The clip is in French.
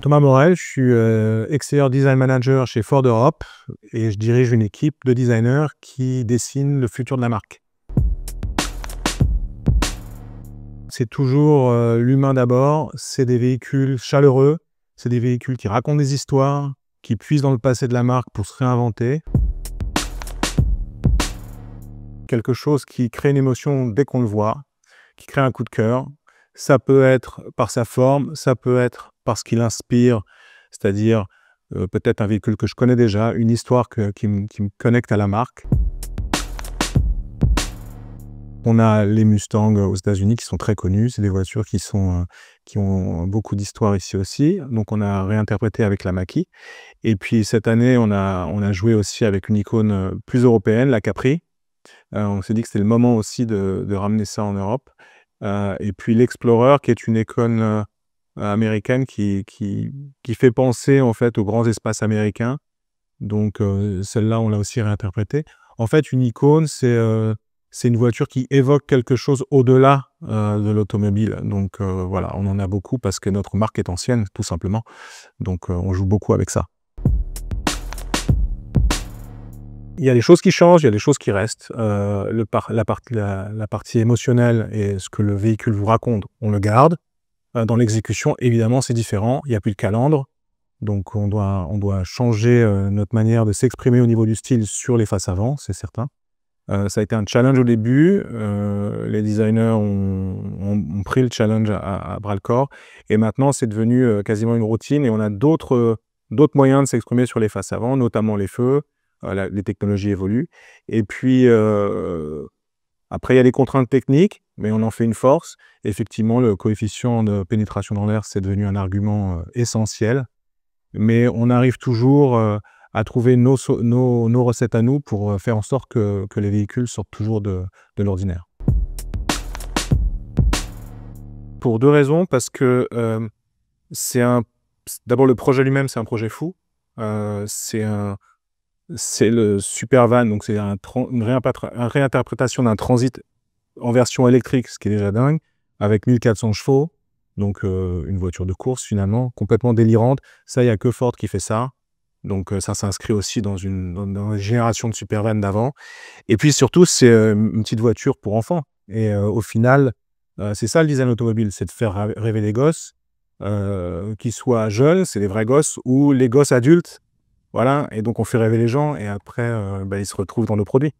Thomas Morel, je suis Exterior Design Manager chez Ford Europe et je dirige une équipe de designers qui dessinent le futur de la marque. C'est toujours l'humain d'abord, c'est des véhicules chaleureux, c'est des véhicules qui racontent des histoires, qui puisent dans le passé de la marque pour se réinventer. Quelque chose qui crée une émotion dès qu'on le voit, qui crée un coup de cœur. Ça peut être par sa forme, ça peut être parce qu'il inspire, c'est-à-dire peut-être un véhicule que je connais déjà, une histoire qui me connecte à la marque. On a les Mustangs aux États-Unis qui sont très connus, c'est des voitures qui ont beaucoup d'histoire ici aussi, donc on a réinterprété avec la Mach-E. Et puis cette année, on a joué aussi avec une icône plus européenne, la Capri. On s'est dit que c'était le moment aussi de ramener ça en Europe. Et puis l'Explorer, qui est une icône américaine qui fait penser en fait aux grands espaces américains. Donc celle-là, on l'a aussi réinterprétée. En fait, une icône, c'est une voiture qui évoque quelque chose au-delà de l'automobile. Donc voilà, on en a beaucoup parce que notre marque est ancienne, tout simplement. Donc on joue beaucoup avec ça. Il y a des choses qui changent, il y a des choses qui restent. La partie émotionnelle et ce que le véhicule vous raconte, on le garde. Dans l'exécution, évidemment, c'est différent. Il n'y a plus de calandre. Donc, on doit changer notre manière de s'exprimer au niveau du style sur les faces avant, c'est certain. Ça a été un challenge au début. Les designers ont pris le challenge à bras-le-corps. Et maintenant, c'est devenu quasiment une routine. Et on a d'autres moyens de s'exprimer sur les faces avant, notamment les feux. Les technologies évoluent. Et puis, après, il y a des contraintes techniques, mais on en fait une force. Effectivement, le coefficient de pénétration dans l'air, c'est devenu un argument essentiel. Mais on arrive toujours à trouver nos recettes à nous pour faire en sorte que les véhicules sortent toujours de l'ordinaire. Pour deux raisons, parce que d'abord, le projet lui-même, c'est un projet fou. C'est le Supervan, donc c'est une réinterprétation d'un Transit en version électrique, ce qui est déjà dingue, avec 1400 chevaux, donc une voiture de course finalement, complètement délirante. Ça, il n'y a que Ford qui fait ça. Donc ça s'inscrit aussi dans une génération de Supervan d'avant. Et puis surtout, c'est une petite voiture pour enfants. Et au final, c'est ça le design automobile, c'est de faire rêver les gosses, qu'ils soient jeunes, c'est des vrais gosses, ou les gosses adultes. Voilà, et donc on fait rêver les gens et après, ils se retrouvent dans nos produits.